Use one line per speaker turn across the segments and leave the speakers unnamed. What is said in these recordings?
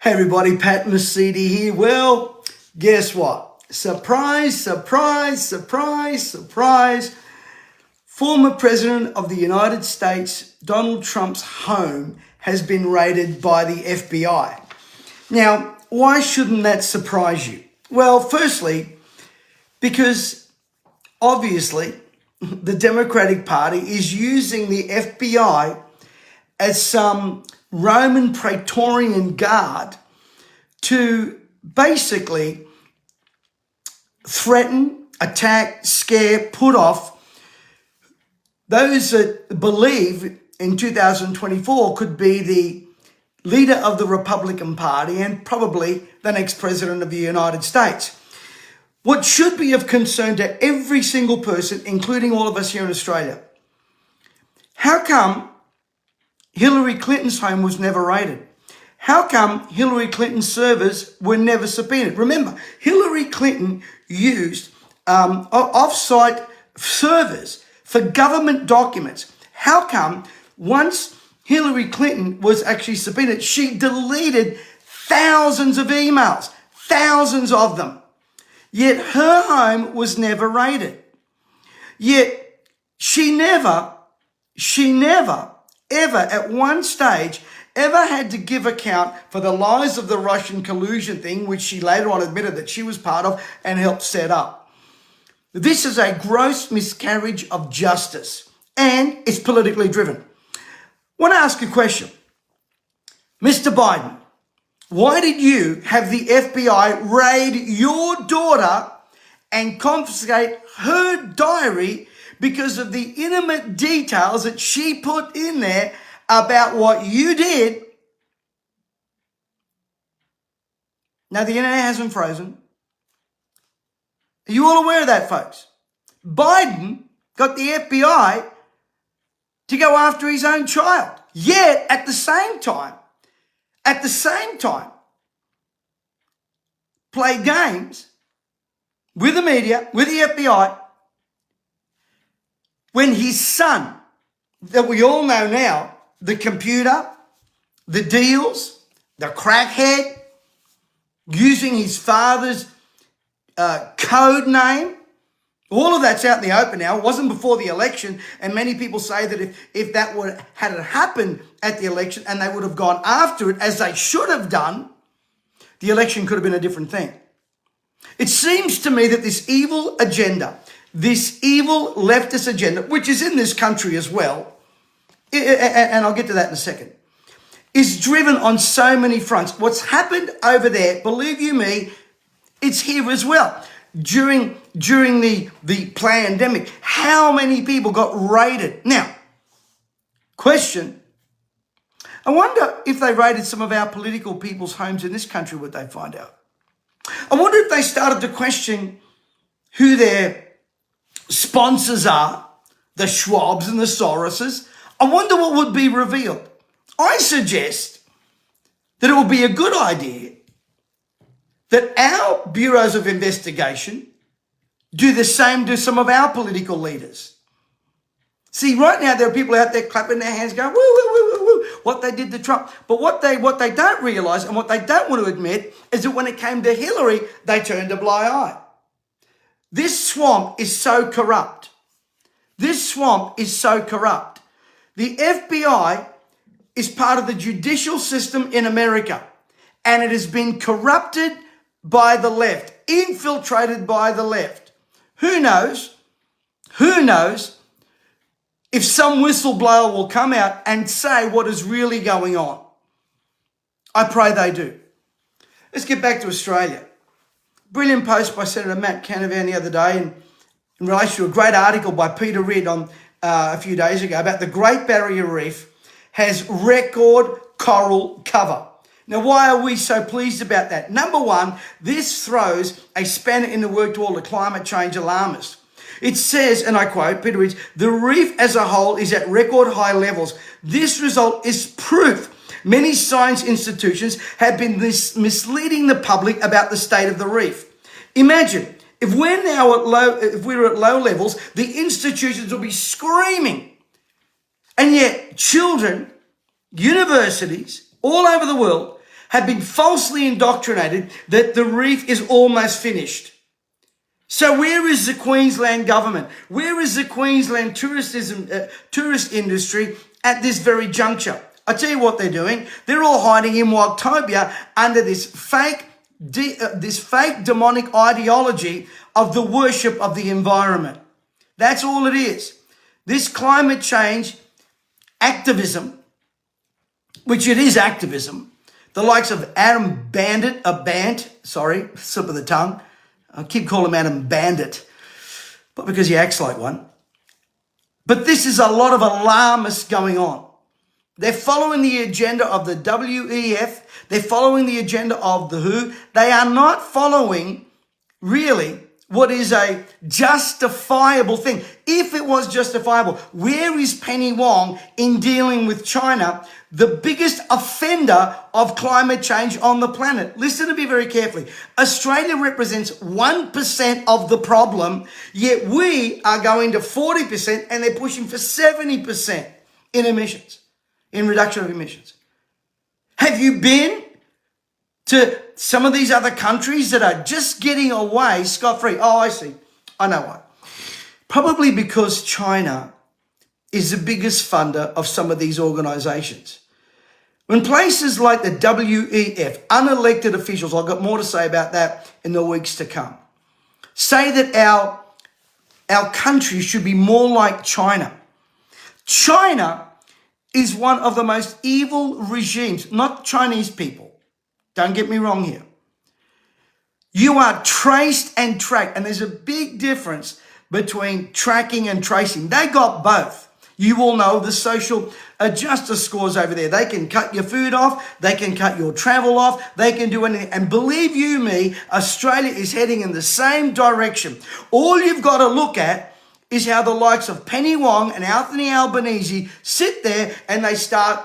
Hey everybody, Pat Mesiti here. Well, guess what? Surprise, surprise, surprise, surprise. Former President of the United States, Donald Trump's home has been raided by the FBI. Now, why shouldn't that surprise you? Well, firstly, because obviously the Democratic Party is using the FBI as some Roman Praetorian Guard to basically threaten, attack, scare, put off those that believe in 2024 could be the leader of the Republican Party and probably the next president of the United States. What should be of concern to every single person, including all of us here in Australia, how come Hillary Clinton's home was never raided? How come Hillary Clinton's servers were never subpoenaed? Remember, Hillary Clinton used off-site servers for government documents. How come once Hillary Clinton was actually subpoenaed, she deleted thousands of emails, thousands of them, yet her home was never raided? Yet she never, ever at one stage ever had to give account for the lies of the Russian collusion thing, which she later on admitted that she was part of and helped set up. This is a gross miscarriage of justice and it's politically driven. I want to ask you a question. Mr. Biden, why did you have the FBI raid your daughter and confiscate her diary because of the intimate details that she put in there about what you did? Now, the internet hasn't frozen. Are you all aware of that, folks? Biden got the FBI to go after his own child. Yet, at the same time, play games with the media, with the FBI, when his son, that we all know now, the computer, the deals, the crackhead, using his father's code name, all of that's out in the open now. It wasn't before the election, and many people say that if that had happened at the election and they would have gone after it as they should have done, the election could have been a different thing. It seems to me that this evil agenda, this evil leftist agenda, which is in this country as well, and I'll get to that in a second, is driven on so many fronts. What's happened over there, believe you me, it's here as well. During the pandemic, how many people got raided? Now, question, I wonder if they raided some of our political people's homes in this country, would they find out? I wonder if they started to question who their sponsors are, the Schwabs and the Soroses. I wonder what would be revealed. I suggest that it would be a good idea that our bureaus of investigation do the same to some of our political leaders. See, right now there are people out there clapping their hands going, woo, woo, woo, woo, woo, what they did to Trump. But what they don't realize and what they don't want to admit is that when it came to Hillary, they turned a blind eye. This swamp is so corrupt. This swamp is so corrupt. The FBI is part of the judicial system in America, and it has been corrupted by the left, infiltrated by the left. Who knows if some whistleblower will come out and say what is really going on. I pray they do. Let's get back to Australia. Brilliant post by Senator Matt Canavan the other day in relation to a great article by Peter Ridd on a few days ago about the Great Barrier Reef has record coral cover. Now, why are we so pleased about that? Number one, this throws a spanner in the work to all the climate change alarmists. It says, and I quote, Peter Reid, the reef as a whole is at record high levels. This result is proof many science institutions have been misleading the public about the state of the reef. Imagine if we're now if we're at low levels, the institutions will be screaming. And yet children, universities all over the world have been falsely indoctrinated that the reef is almost finished. So where is the Queensland government? Where is the Queensland tourist industry at this very juncture? I tell you what they're doing. They're all hiding in Wactobia under this fake demonic ideology of the worship of the environment. That's all it is. This climate change activism, which it is activism, the likes of Adam Bandit, slip of the tongue. I keep calling him Adam Bandit, but because he acts like one. But this is a lot of alarmists going on. They're following the agenda of the WEF. They're following the agenda of the WHO. They are not following really what is a justifiable thing. If it was justifiable, where is Penny Wong in dealing with China, the biggest offender of climate change on the planet? Listen to me very carefully. Australia represents 1% of the problem, yet we are going to 40% and they're pushing for 70% in emissions, in reduction of emissions. Have you been to some of these other countries that are just getting away scot-free? Oh, I see. I know why. Probably because China is the biggest funder of some of these organizations. When places like the WEF, unelected officials, I've got more to say about that in the weeks to come, say that our country should be more like China. China is one of the most evil regimes, not Chinese people. Don't get me wrong here. You are traced and tracked, and there's a big difference between tracking and tracing. They got both. You all know the social justice scores over there. They can cut your food off. They can cut your travel off. They can do anything. And believe you me, Australia is heading in the same direction. All you've got to look at is how the likes of Penny Wong and Anthony Albanese sit there and they start,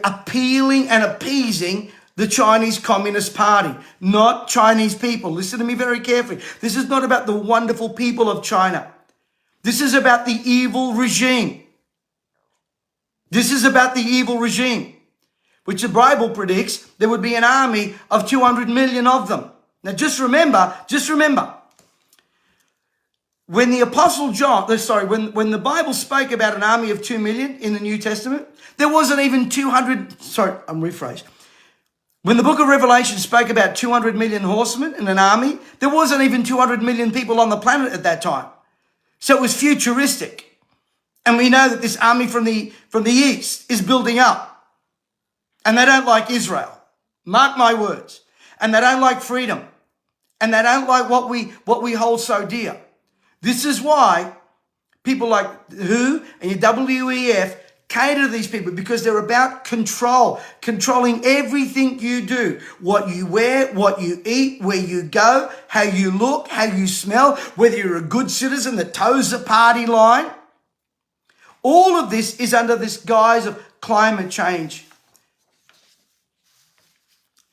appealing and appeasing the Chinese Communist Party, not Chinese people. Listen to me very carefully. This is not about the wonderful people of China. This is about the evil regime. This is about the evil regime, which the Bible predicts there would be an army of 200 million of them. Now just remember, when the Apostle John, when the Bible spoke about an army of 2 million in the New Testament, there wasn't even 200, rephrase. When the book of Revelation spoke about 200 million horsemen in an army, there wasn't even 200 million people on the planet at that time. So it was futuristic. And we know that this army from the east is building up. And they don't like Israel. Mark my words. And they don't like freedom. And they don't like what we hold so dear. This is why people like WHO and your WEF cater to these people, because they're about controlling everything you do, what you wear, what you eat, where you go, how you look, how you smell, whether you're a good citizen that toes the party line. All of this is under this guise of climate change.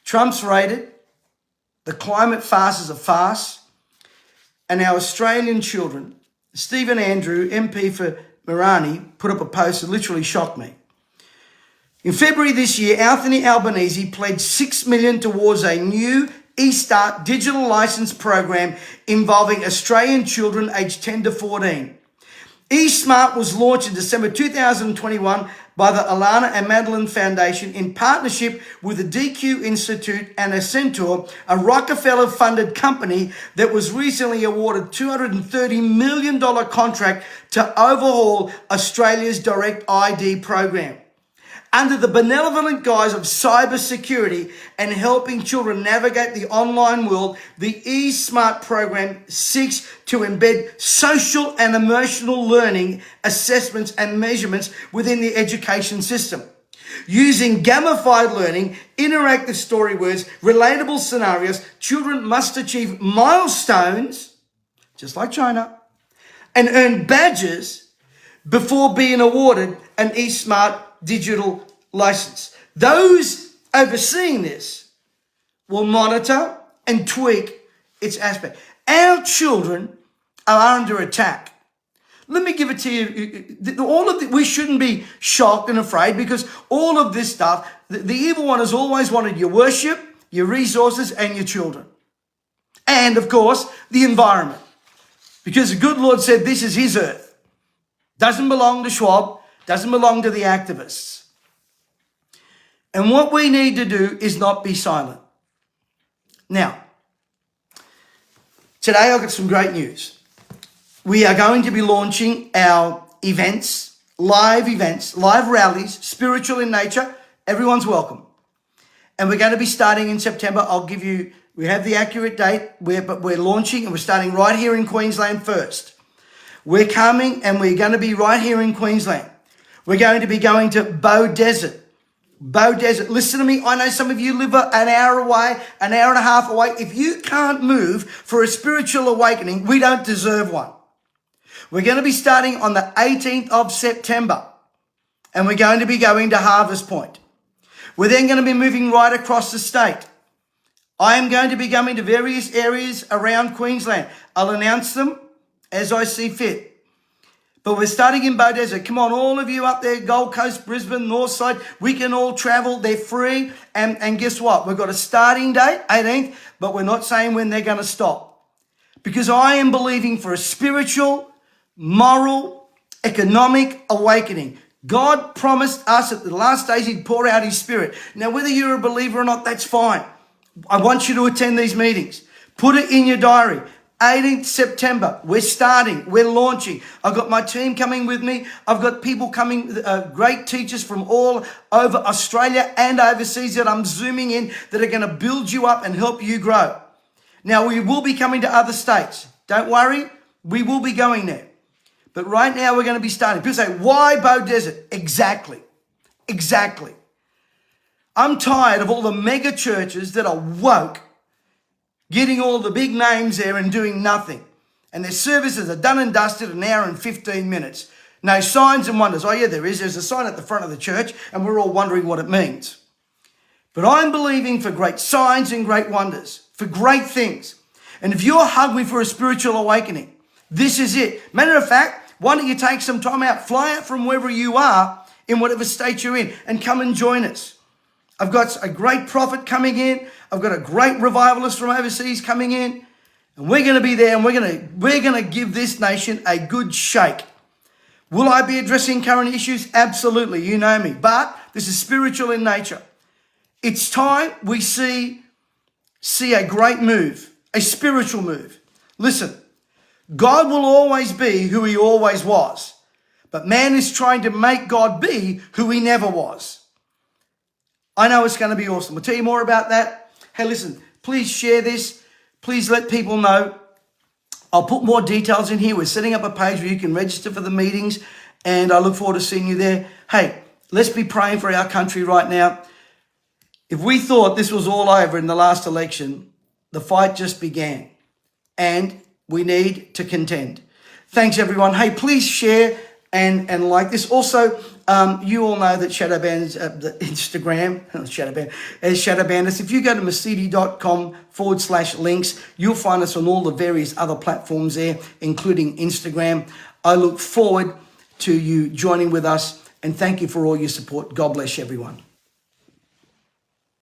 Trump's rated the climate fast as a farce, and our Australian children, Stephen Andrew, MP for Mirani, put up a post that literally shocked me. In February this year, Anthony Albanese pledged $6 million towards a new eStart digital license program involving Australian children aged 10 to 14. eSmart was launched in December 2021 by the Alana and Madeline Foundation in partnership with the DQ Institute and Accenture, a Rockefeller-funded company that was recently awarded $230 million contract to overhaul Australia's Direct ID program. Under the benevolent guise of cybersecurity and helping children navigate the online world, the eSmart program seeks to embed social and emotional learning, assessments and measurements within the education system. Using gamified learning, interactive story words, relatable scenarios, children must achieve milestones, just like China, and earn badges before being awarded an eSmart digital license. Those overseeing this will monitor and tweak its aspect. Our children are under attack. Let me give it to you. We shouldn't be shocked and afraid, because all of this stuff, the evil one has always wanted your worship, your resources, and your children. And, of course, the environment. Because the good Lord said this is his earth. Doesn't belong to Schwab, doesn't belong to the activists. And what we need to do is not be silent. Now, today I've got some great news. We are going to be launching our events, live rallies, spiritual in nature. Everyone's welcome. And we're going to be starting in September. We have the accurate date, but we're launching and we're starting right here in Queensland first. We're coming and we're going to be right here in Queensland. We're going to be going to Bow Desert. Bow Desert. Listen to me. I know some of you live an hour away, an hour and a half away. If you can't move for a spiritual awakening, we don't deserve one. We're going to be starting on the 18th of September, and we're going to be going to Harvest Point. We're then going to be moving right across the state. I am going to be going to various areas around Queensland. I'll announce them as I see fit. But we're starting in Bow Desert. Come on, all of you up there, Gold Coast, Brisbane, Northside, we can all travel. They're free. And guess what? We've got a starting date, 18th, but we're not saying when they're going to stop. Because I am believing for a spiritual, moral, economic awakening. God promised us at the last days he'd pour out his spirit. Now, whether you're a believer or not, that's fine. I want you to attend these meetings. Put it in your diary. 18th September, we're starting, we're launching. I've got my team coming with me. I've got people coming, great teachers from all over Australia and overseas that I'm zooming in that are going to build you up and help you grow. Now, we will be coming to other states. Don't worry, we will be going there. But right now, we're going to be starting. People say, why Bow Desert? Exactly. I'm tired of all the mega churches that are woke, getting all the big names there and doing nothing. And their services are done and dusted, an hour and 15 minutes. No signs and wonders. Oh yeah, there is. There's a sign at the front of the church and we're all wondering what it means. But I'm believing for great signs and great wonders, for great things. And if you're hungry for a spiritual awakening, this is it. Matter of fact, why don't you take some time out, fly out from wherever you are in whatever state you're in and come and join us. I've got a great prophet coming in. I've got a great revivalist from overseas coming in. And we're going to be there and we're going to give this nation a good shake. Will I be addressing current issues? Absolutely. You know me. But this is spiritual in nature. It's time we see a great move, a spiritual move. Listen, God will always be who he always was. But man is trying to make God be who he never was. I know it's going to be awesome. We'll tell you more about that. Hey, listen, please share this. Please let people know. I'll put more details in here. We're setting up a page where you can register for the meetings, and I look forward to seeing you there. Hey, let's be praying for our country right now. If we thought this was all over in the last election, the fight just began, and we need to contend. Thanks, everyone. Hey, please share and like this. Also, you all know that Shadowban's the Instagram, Shadowban, is Shadowbanders. If you go to mesiti.com/links, you'll find us on all the various other platforms there, including Instagram. I look forward to you joining with us, and thank you for all your support. God bless everyone.